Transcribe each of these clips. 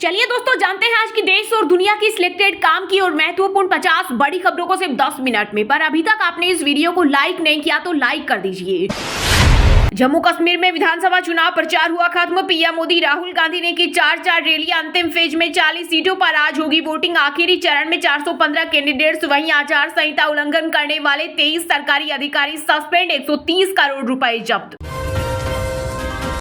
चलिए दोस्तों, जानते हैं आज की देश और दुनिया की सिलेक्टेड काम की और महत्वपूर्ण 50 बड़ी खबरों को सिर्फ 10 मिनट में। पर अभी तक आपने इस वीडियो को लाइक नहीं किया तो लाइक कर दीजिए। जम्मू कश्मीर में विधानसभा चुनाव प्रचार हुआ खत्म। पीएम मोदी, राहुल गांधी ने की चार रैलियां। अंतिम फेज में 40 सीटों पर आज होगी वोटिंग। आखिरी चरण में 415 कैंडिडेट्स। वहीं आचार संहिता उल्लंघन करने वाले 23 सरकारी अधिकारी सस्पेंड। 130 करोड़ रुपए जब्त।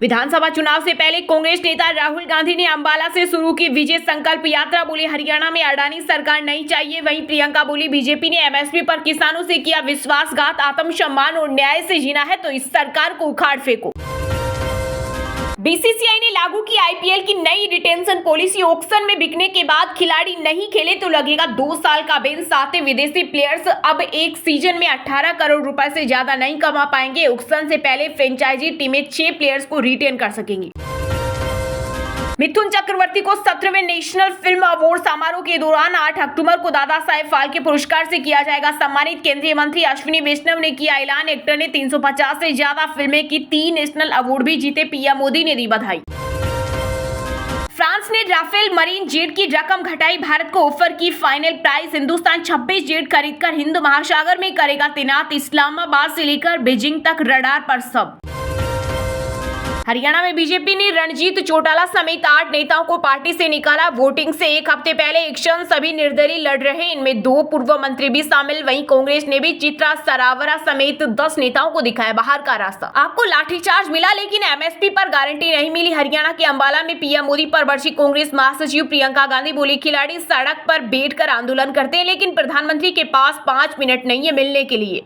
विधानसभा चुनाव से पहले कांग्रेस नेता राहुल गांधी ने अंबाला से शुरू की विजय संकल्प यात्रा। बोले, हरियाणा में अडानी सरकार नहीं चाहिए। वहीं प्रियंका बोली, बीजेपी ने एमएसपी पर किसानों से किया विश्वासघात। आत्मसम्मान और न्याय से जीना है तो इस सरकार को उखाड़ फेंको। बीसीसीआई ने लागू की आईपीएल की नई रिटेंशन पॉलिसी। ऑक्शन में बिकने के बाद खिलाड़ी नहीं खेले तो लगेगा 2 साल का बैन। 7 विदेशी प्लेयर्स अब एक सीजन में 18 करोड़ रुपए से ज्यादा नहीं कमा पाएंगे। ऑक्शन से पहले फ्रेंचाइजी टीमें 6 प्लेयर्स को रिटेन कर सकेंगी। मिथुन चक्रवर्ती को 17वें नेशनल फिल्म अवार्ड समारोह के दौरान 8 अक्टूबर को दादा साहेब फाल्के पुरस्कार से किया जाएगा सम्मानित। केंद्रीय मंत्री अश्विनी वैष्णव ने किया ऐलान। एक्टर ने 350 से ज्यादा फिल्में की, 3 नेशनल अवार्ड भी जीते। पीएम मोदी ने दी बधाई। फ्रांस ने राफेल मरीन जेट की रकम घटाई। भारत को ऑफर की फाइनल प्राइस। हिंदुस्तान 26 जेट खरीदकर हिंद महासागर में करेगा तैनात। इस्लामाबाद से लेकर बीजिंग तक रडार पर सब। हरियाणा में बीजेपी ने रणजीत चौटाला समेत 8 नेताओं को पार्टी से निकाला। वोटिंग से एक हफ्ते पहले इलेक्शन सभी निर्दलीय लड़ रहे, इनमें 2 पूर्व मंत्री भी शामिल। वहीं कांग्रेस ने भी चित्रा सरावरा समेत 10 नेताओं को दिखाया बाहर का रास्ता। आपको लाठीचार्ज मिला लेकिन एमएसपी पर गारंटी नहीं मिली। हरियाणा के अंबाला में पीएम मोदी पर बरसी कांग्रेस महासचिव प्रियंका गांधी। बोली, खिलाड़ी सड़क पर बैठकर आंदोलन करते हैं लेकिन प्रधानमंत्री के पास 5 मिनट नहीं है मिलने के लिए।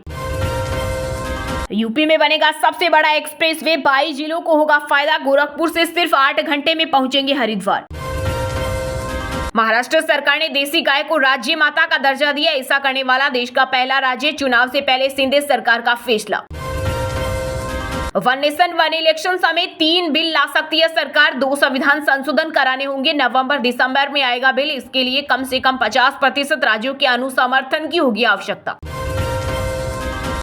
यूपी में बनेगा सबसे बड़ा एक्सप्रेसवे। 22 जिलों को होगा फायदा। गोरखपुर से सिर्फ 8 घंटे में पहुंचेंगे हरिद्वार। महाराष्ट्र सरकार ने देसी गाय को राज्य माता का दर्जा दिया। ऐसा करने वाला देश का पहला राज्य। चुनाव से पहले शिंदे सरकार का फैसला। वन नेशन वन इलेक्शन समेत 3 बिल ला सकती है सरकार। 2 संविधान संशोधन कराने होंगे। नवंबर दिसंबर में आएगा बिल। इसके लिए कम से कम 50% राज्यों के अनुसमर्थन की होगी आवश्यकता।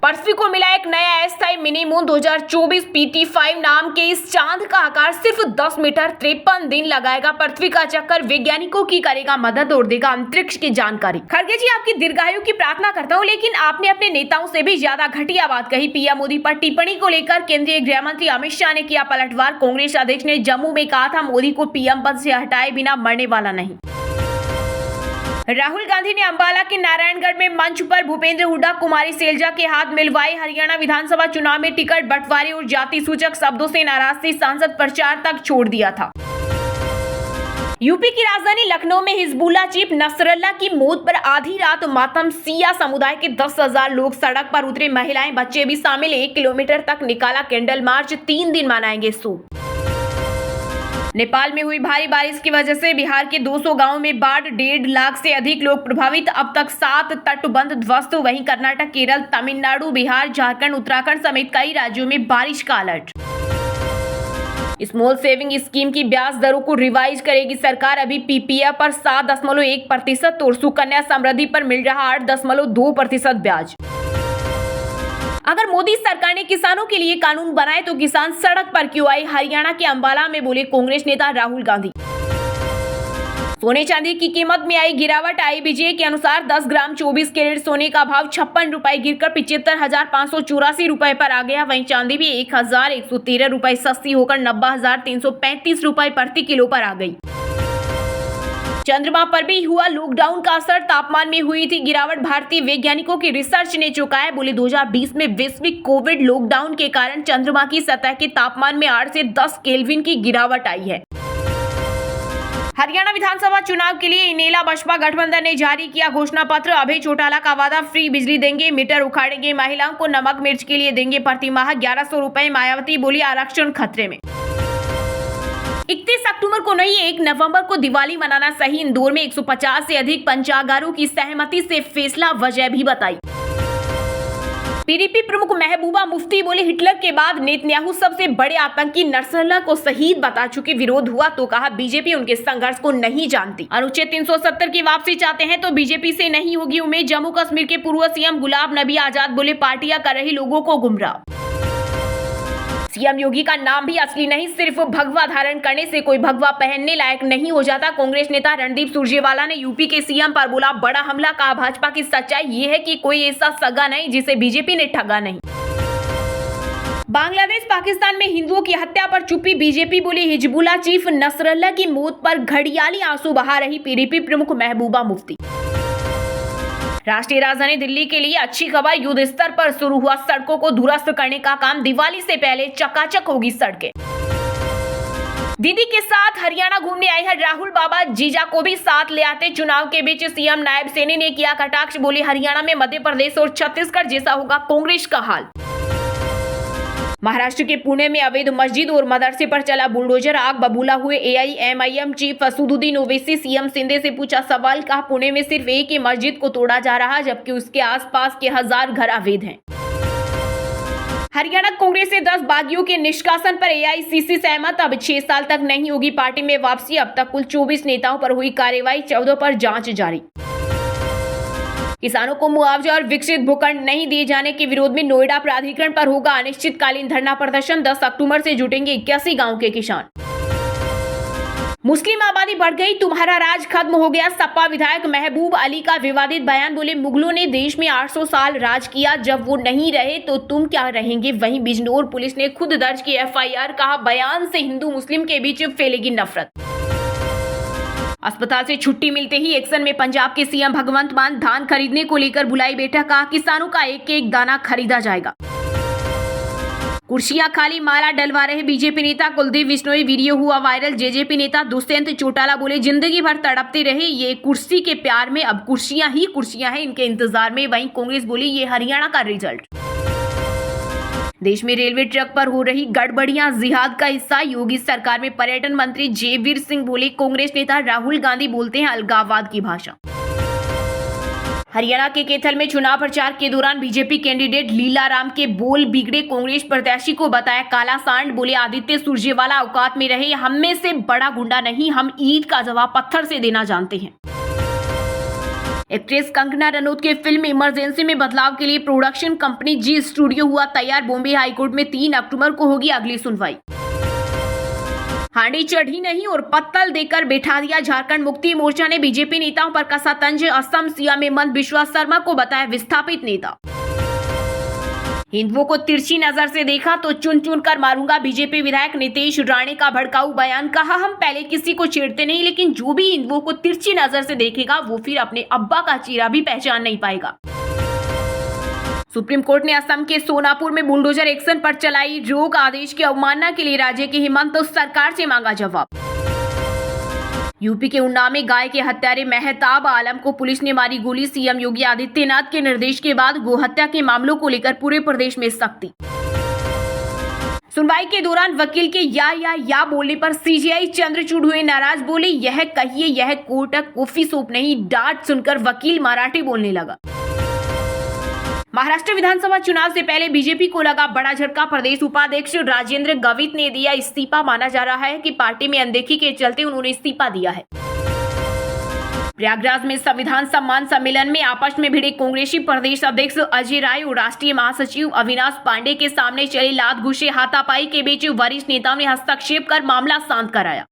पृथ्वी को मिला एक नया अस्थायी मिनी मून। 2024 PT5 नाम के इस चांद का आकार सिर्फ 10 मीटर 53 दिन लगाएगा। पृथ्वी का चक्कर वैज्ञानिकों की करेगा मदद और देगा अंतरिक्ष की जानकारी। खड़गे जी, आपकी दीर्घायु की प्रार्थना करता हूं, लेकिन आपने अपने नेताओं से भी ज्यादा घटिया बात कही। पीएम मोदी पर टिप्पणी को लेकर केंद्रीय गृह मंत्री अमित शाह ने किया पलटवार। कांग्रेस अध्यक्ष ने जम्मू में कहा था, मोदी को पीएम पद से हटाए बिना मरने वाला नहीं। राहुल गांधी ने अंबाला के नारायणगढ़ में मंच पर भूपेंद्र हुड्डा, कुमारी सैलजा के हाथ मिलवाए। हरियाणा विधानसभा चुनाव में टिकट बंटवारे और जाति सूचक शब्दों से नाराज थी सांसद, प्रचार तक छोड़ दिया था। यूपी की राजधानी लखनऊ में हिजबुल्लाह चीफ नसरल्ला की मौत पर आधी रात मातम। सिया समुदाय के 10,000 लोग सड़क पर उतरे। महिलाएं बच्चे भी शामिल। 1 किलोमीटर तक निकाला कैंडल मार्च। 3 दिन मनाएंगे शोक। नेपाल में हुई भारी बारिश की वजह से बिहार के 200 गांवों में बाढ़। 1.5 लाख से अधिक लोग प्रभावित। अब तक 7 तटबंध ध्वस्त। वहीं कर्नाटक, केरल, तमिलनाडु, बिहार, झारखंड, उत्तराखंड समेत कई राज्यों में बारिश का अलर्ट। स्मॉल सेविंग स्कीम की ब्याज दरों को रिवाइज करेगी सरकार। अभी पीपीएफ पर 7.1% और सुकन्या समृद्धि पर मिल रहा 8.2% ब्याज। अगर मोदी सरकार ने किसानों के लिए कानून बनाए तो किसान सड़क पर क्यों आए? हरियाणा के अंबाला में बोले कांग्रेस नेता राहुल गांधी। सोने चांदी की कीमत में आई गिरावट। IBJ के अनुसार 10 ग्राम 24 कैरेट सोने का भाव 56 रुपए गिरकर 75,584 रुपए पर आ गया। वहीं चांदी भी 1,113 रुपए सस्ती होकर 90,335 रुपए प्रति किलो पर आ गई। चंद्रमा पर भी हुआ लॉकडाउन का असर। तापमान में हुई थी गिरावट। भारतीय वैज्ञानिकों की रिसर्च ने चौंकाया। बोले, 2020 में वैश्विक कोविड लॉकडाउन के कारण चंद्रमा की सतह के तापमान में 8 से 10 केल्विन की गिरावट आई है। हरियाणा विधानसभा चुनाव के लिए इनेला बसपा गठबंधन ने जारी किया घोषणा पत्र। अभय चौटाला का वादा, फ्री बिजली देंगे, मीटर उखाड़ेंगे, महिलाओं को नमक मिर्च के लिए देंगे प्रति माह 1100 रुपए। मायावती बोली, आरक्षण खतरे में। 31 अक्टूबर को नहीं, 1 नवंबर को दिवाली मनाना सही। इंदौर में 150 से अधिक पंचागारों की सहमति से फैसला। वजह भी बताई। पीडीपी प्रमुख महबूबा मुफ्ती बोले, हिटलर के बाद नेतन्याहू सबसे बड़े आतंकी। नसरल्ला को शहीद बता चुके। विरोध हुआ तो कहा बीजेपी उनके संघर्ष को नहीं जानती। अनुच्छेद 370 की वापसी चाहते हैं तो बीजेपी से नहीं होगी उम्मीद। जम्मू कश्मीर के पूर्व सीएम गुलाम नबी आजाद बोले, पार्टियां कर रही लोगों को गुमराह। सीएम योगी का नाम भी असली नहीं, सिर्फ भगवा धारण करने से कोई भगवा पहनने लायक नहीं हो जाता। कांग्रेस नेता रणदीप सुरजेवाला ने यूपी के सीएम पर बोला बड़ा हमला। कहा भाजपा की सच्चाई ये है कि कोई ऐसा सगा नहीं जिसे बीजेपी ने ठगा नहीं। बांग्लादेश पाकिस्तान में हिंदुओं की हत्या पर चुप्पी बीजेपी बोली। हिजबुल्लाह चीफ नसरल्लाह की मौत पर घड़ियाली आंसू बहा रही पीडीपी प्रमुख महबूबा मुफ्ती। राष्ट्रीय राजधानी दिल्ली के लिए अच्छी खबर, युद्ध स्तर पर शुरू हुआ सड़कों को दुरुस्त करने का काम। दिवाली से पहले चकाचक होगी सड़कें। दीदी के साथ हरियाणा घूमने आए हैं राहुल बाबा, जीजा को भी साथ ले आते। चुनाव के बीच सीएम नायब सैनी ने किया कटाक्ष, बोले हरियाणा में मध्य प्रदेश और छत्तीसगढ़ जैसा होगा कांग्रेस का हाल। महाराष्ट्र के पुणे में अवैध मस्जिद और मदरसे पर चला बुलडोजर, आग बबूला हुए AIMIM chief Asaduddin Owaisi. CM Shinde से पूछा सवाल, कहा पुणे में सिर्फ एक ही मस्जिद को तोड़ा जा रहा जबकि उसके आसपास के 1000 घर अवैध हैं। हरियाणा कांग्रेस से 10 बागियों के निष्कासन पर एआईसीसी सहमत, अब 6 साल तक नहीं होगी पार्टी में वापसी। अब तक कुल 24 नेताओं पर हुई कार्रवाई, 14 पर जांच जारी। किसानों को मुआवजा और विकसित भूखंड नहीं दिए जाने के विरोध में नोएडा प्राधिकरण पर होगा अनिश्चितकालीन धरना प्रदर्शन। 10 अक्टूबर से जुटेंगे 81 गांव के किसान। मुस्लिम आबादी बढ़ गई, तुम्हारा राज खत्म हो गया। सपा विधायक महबूब अली का विवादित बयान, बोले मुगलों ने देश में 800 साल राज किया, जब वो नहीं रहे तो तुम क्या रहेंगे। वहीं बिजनौर पुलिस ने खुद दर्ज की एफआईआर, कहा बयान से हिंदू मुस्लिम के बीच फैलेगी नफरत। अस्पताल से छुट्टी मिलते ही एक्शन में पंजाब के सीएम भगवंत मान, धान खरीदने को लेकर बुलाई बैठक, कहा किसानों का एक एक दाना खरीदा जाएगा। कुर्सियां खाली, माला डलवा रहे बीजेपी नेता कुलदीप बिश्नोई, वीडियो हुआ वायरल। जेजेपी नेता दुष्यंत चौटाला बोले जिंदगी भर तड़पते रहे ये कुर्सी के प्यार में, अब कुर्सियां ही कुर्सियां हैं इनके इंतजार में। वहीं कांग्रेस बोली ये हरियाणा का रिजल्ट। देश में रेलवे ट्रैक पर हो रही गड़बड़ियां जिहाद का हिस्सा, योगी सरकार में पर्यटन मंत्री जयवीर सिंह बोले कांग्रेस नेता राहुल गांधी बोलते हैं अलगाववाद की भाषा। हरियाणा के कैथल में चुनाव प्रचार के दौरान बीजेपी कैंडिडेट लीलाराम के बोल बिगड़े, कांग्रेस प्रत्याशी को बताया काला सांड, बोले आदित्य सुरजेवाला औकात में रहे, हम में से बड़ा गुंडा नहीं, हम ईंट का जवाब पत्थर से देना जानते हैं। एक्ट्रेस कंगना रनौत के फिल्म इमरजेंसी में बदलाव के लिए प्रोडक्शन कंपनी जी स्टूडियो हुआ तैयार। बॉम्बे हाईकोर्ट में 3 अक्टूबर को होगी अगली सुनवाई। हांडी चढ़ी नहीं और पत्तल देकर बैठा दिया, झारखंड मुक्ति मोर्चा ने बीजेपी नेताओं पर कसा तंज। असम सीएम हेमंत बिश्वा शर्मा को बताया विस्थापित नेता। हिंदुओं को तिरछी नजर से देखा तो चुन चुन कर मारूंगा, बीजेपी विधायक नितेश राणे का भड़काऊ बयान। कहा हम पहले किसी को छेड़ते नहीं, लेकिन जो भी हिंदुओं को तिरछी नजर से देखेगा वो फिर अपने अब्बा का चेहरा भी पहचान नहीं पाएगा। सुप्रीम कोर्ट ने असम के सोनापुर में बुलडोजर एक्शन पर चलाई रोक, आदेश की अवमानना के लिए राज्य की हेमंत सरकार से मांगा जवाब। यूपी के उन्नाव में गाय के हत्यारे मेहताब आलम को पुलिस ने मारी गोली, सीएम योगी आदित्यनाथ के निर्देश के बाद गोहत्या के मामलों को लेकर पूरे प्रदेश में सख्ती। सुनवाई के दौरान वकील के या बोलने पर सीजेआई चंद्रचूड़ हुए नाराज, बोले यह कहिए यह कोर्ट कॉफी शॉप नहीं। डांट सुनकर वकील मराठी बोलने लगा। महाराष्ट्र विधानसभा चुनाव से पहले बीजेपी को लगा बड़ा झटका, प्रदेश उपाध्यक्ष राजेंद्र गवित ने दिया इस्तीफा। माना जा रहा है कि पार्टी में अनदेखी के चलते उन्होंने इस्तीफा दिया है। प्रयागराज में संविधान सम्मान सम्मेलन में आपस में भिड़े कांग्रेसी प्रदेश अध्यक्ष अजय राय और राष्ट्रीय महासचिव अविनाश पांडे के सामने चले लात घुसे हाथापाई के बीच वरिष्ठ नेताओं ने हस्तक्षेप कर मामला शांत कराया।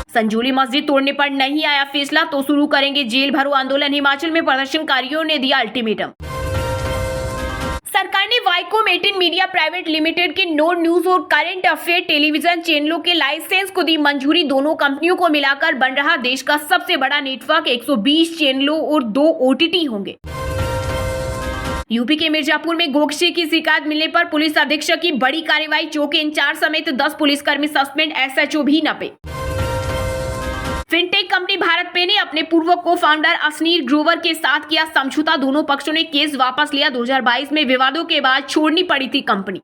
संजौली मस्जिद तोड़ने पर नहीं आया फैसला तो शुरू करेंगे जेल भरो आंदोलन, हिमाचल में प्रदर्शनकारियों ने दिया अल्टीमेटम। सरकार ने वाइकोम 18 मीडिया प्राइवेट लिमिटेड के नो न्यूज और करंट अफेयर टेलीविजन चैनलों के लाइसेंस को दी मंजूरी। दोनों कंपनियों को मिलाकर बन रहा देश का सबसे बड़ा नेटवर्क, 120 चैनलों और 2 ओटीटी होंगे। यूपी के मिर्जापुर में गोक्षे की शिकायत मिलने पर पुलिस अधीक्षक की बड़ी कार्रवाई, चौकी इंचार्ज समेत 10 पुलिसकर्मी सस्पेंड, एसएचओ भी नपे। फिनटेक कंपनी भारत पे ने अपने पूर्व को फाउंडर असनीर ग्रोवर के साथ किया समझौता, दोनों पक्षों ने केस वापस लिया। 2022 में विवादों के बाद छोड़नी पड़ी थी कंपनी।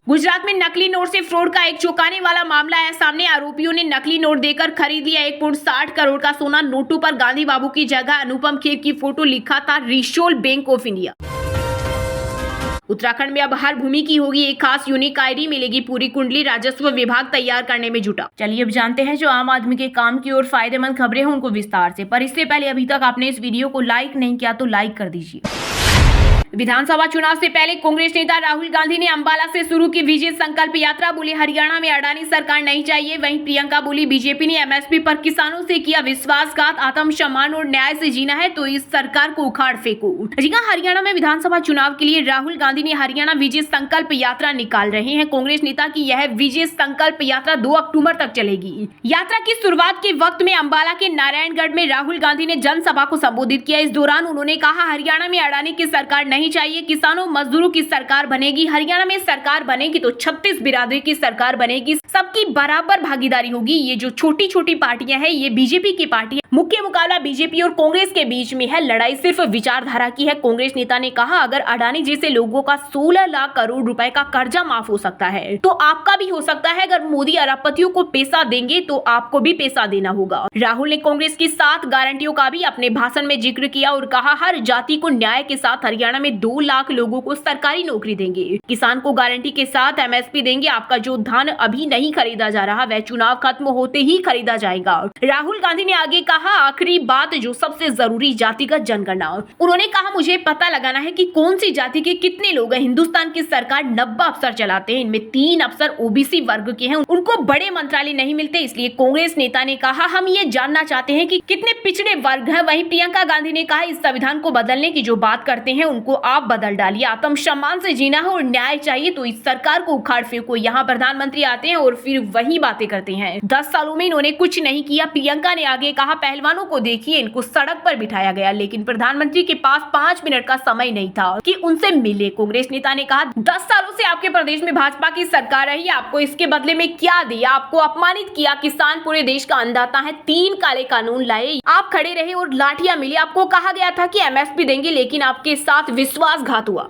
गुजरात में नकली नोट से फ्रॉड का एक चौंकाने वाला मामला आया सामने, आरोपियों ने नकली नोट देकर खरीद लिया 1.60 करोड़ का सोना। नोटों पर गांधी बाबू की जगह अनुपम खेर की फोटो, लिखा था resource bank of India. Uttarakhand में अब हर भूमि की होगी एक खास यूनिक आईडी, मिलेगी पूरी कुंडली, राजस्व विभाग तैयार करने में जुटा। चलिए अब जानते हैं जो आम आदमी के काम की और फायदेमंद खबरें हैं उनको विस्तार से। पर इससे पहले अभी तक आपने इस वीडियो को लाइक नहीं किया तो लाइक कर दीजिए। विधानसभा चुनाव से पहले कांग्रेस नेता राहुल गांधी ने अंबाला से शुरू की विजय संकल्प यात्रा। बोले हरियाणा में अडानी सरकार नहीं चाहिए। वहीं प्रियंका बोली बीजेपी ने एमएसपी पर किसानों से किया विश्वासघात, आत्मसम्मान और न्याय से जीना है तो इस सरकार को उखाड़ फेंको। जी हां, हरियाणा में विधानसभा चुनाव के लिए राहुल गांधी ने हरियाणा विजय संकल्प यात्रा निकाल रहे हैं। कांग्रेस नेता की यह विजय संकल्प यात्रा 2 अक्टूबर तक चलेगी। यात्रा की शुरुआत के वक्त में अंबाला के नारायणगढ़ में राहुल गांधी ने जनसभा को संबोधित किया। इस दौरान उन्होंने कहा हरियाणा में अडानी की सरकार नहीं चाहिए, किसानों मजदूरों की सरकार बनेगी। हरियाणा में सरकार बनेगी तो 36 बिरादरी की सरकार बनेगी, सबकी बराबर भागीदारी होगी। ये जो छोटी छोटी पार्टियां हैं ये बीजेपी की पार्टी है। मुख्य मुकाबला बीजेपी और कांग्रेस के बीच में है। लड़ाई सिर्फ विचारधारा की है। कांग्रेस नेता ने कहा अगर अडानी जैसे लोगों का 16 लाख करोड़ रुपए का कर्जा माफ हो सकता है तो आपका भी हो सकता है। अगर मोदी अरबपतियों को पैसा देंगे तो आपको भी पैसा देना होगा। राहुल ने कांग्रेस की 7 गारंटियों का भी अपने भाषण में जिक्र किया और कहा हर जाति को न्याय के साथ हरियाणा में 2 लाख लोगों को सरकारी नौकरी देंगे, किसान को गारंटी के साथ एमएसपी देंगे। आपका जो धान अभी नहीं खरीदा जा रहा वह चुनाव खत्म होते ही खरीदा जाएगा। राहुल गांधी ने आगे कहा आखिरी बात जो सबसे जरूरी, जातिगत जनगणना। उन्होंने कहा मुझे पता लगाना है कि कौन सी जाति के कितने लोग हैं। हिंदुस्तान की सरकार 90 अफसर चलाते हैं, इनमें 3 अफसर ओबीसी वर्ग के हैं, उनको बड़े मंत्रालय नहीं मिलते। इसलिए कांग्रेस नेता ने कहा हम ये जानना चाहते हैं कि कितने पिछड़े वर्ग हैं। वहीं प्रियंका गांधी ने कहा इस संविधान को बदलने की जो बात करते हैं उनको आप बदल डालिए। आत्मसम्मान से जीना है और न्याय चाहिए तो इस सरकार को उखाड़ फेंको। यहाँ प्रधानमंत्री आते हैं और फिर वही बातें करते हैं। 10 सालों में इन्होंने कुछ नहीं किया। प्रियंका ने आगे कहा पहलवानों को देखिए, इनको सड़क पर बिठाया गया लेकिन प्रधानमंत्री के पास 5 मिनट का समय नहीं था कि उनसे मिले। कांग्रेस नेता ने कहा 10 सालों से आपके प्रदेश में भाजपा की सरकार रही, आपको इसके बदले में क्या दिया? आपको अपमानित किया। किसान पूरे देश का अन्नदाता है। 3 काले कानून लाए, आप खड़े रहे और लाठियां मिली। आपको कहा गया था कि एमएसपी देंगे लेकिन आपके साथ विश्वासघात हुआ।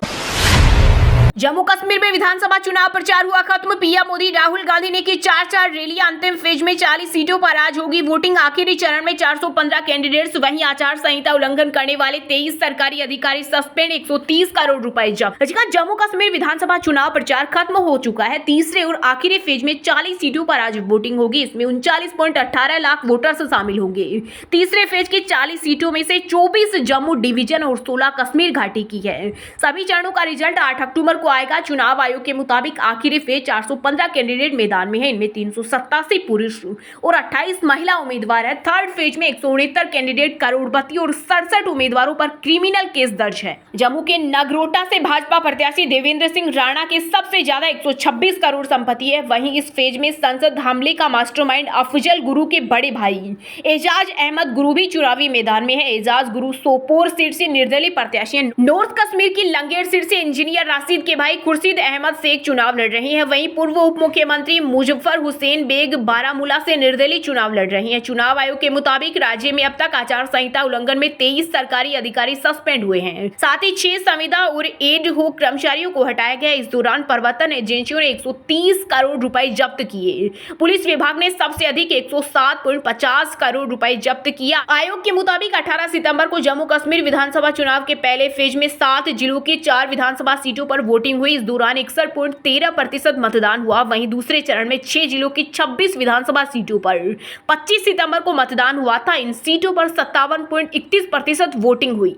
जम्मू कश्मीर में विधानसभा चुनाव प्रचार हुआ खत्म। पीएम मोदी राहुल गांधी ने की 4 रैलियां। अंतिम फेज में 40 सीटों पर आज होगी वोटिंग। आखिरी चरण में 415 कैंडिडेट्स। वहीं आचार संहिता उल्लंघन करने वाले 23 सरकारी अधिकारी सस्पेंड, 130 करोड़ रुपए जब्त। जम्मू कश्मीर विधानसभा चुनाव प्रचार खत्म हो चुका है। तीसरे और आखिरी फेज में 40 सीटों पर आज वोटिंग होगी। इसमें 39.18 लाख वोटर्स शामिल होंगे। तीसरे फेज की 40 सीटों में से 24 जम्मू डिवीजन और 16 कश्मीर घाटी की है। सभी चरणों का रिजल्ट 8 अक्टूबर को आएगा। चुनाव आयोग के मुताबिक आखिरी फेज 415 कैंडिडेट मैदान में है। इनमें 387 पुरुष और 28 महिला उम्मीदवार है। थर्ड फेज में 169 कैंडिडेट करोड़पति और 67 उम्मीदवारों पर क्रिमिनल केस दर्ज है। जम्मू के नगरोटा से भाजपा प्रत्याशी देवेंद्र सिंह राणा के सबसे ज्यादा 126 करोड़ संपत्ति है। वहीं इस फेज में संसद हमले का मास्टरमाइंड अफजल गुरु के बड़े भाई एजाज अहमद गुरु भी चुनावी मैदान में है। एजाज गुरु सोपोर सीट से निर्दलीय प्रत्याशी है। नॉर्थ कश्मीर की लंगेर सीट से इंजीनियर राशिद के भाई खुर्शीद अहमद शेख चुनाव लड़ रहे हैं। वहीं पूर्व उप मुख्यमंत्री मुजफ्फर हुसैन बेग बारामूला से निर्दलीय चुनाव लड़ रही हैं। चुनाव आयोग के मुताबिक राज्य में अब तक आचार संहिता उल्लंघन में 23 सरकारी अधिकारी सस्पेंड हुए हैं। साथ ही 6 संविदा और एड होक कर्मचारियों को हटाया गया। इस दौरान प्रवर्तन एजेंसियों ने 130 करोड़ रुपए जब्त किए। पुलिस विभाग ने सबसे अधिक 107.50 करोड़ रुपए जब्त किया। आयोग के मुताबिक 18 सितंबर को जम्मू कश्मीर विधानसभा चुनाव के पहले फेज में 7 जिलों की 4 विधानसभा सीटों पर वोटिंग हुई। इस दौरान 61.13% मतदान हुआ। वहीं दूसरे चरण में 6 जिलों की 26 विधानसभा सीटों पर 25 सितंबर को मतदान हुआ था। इन सीटों पर 57.31% वोटिंग हुई।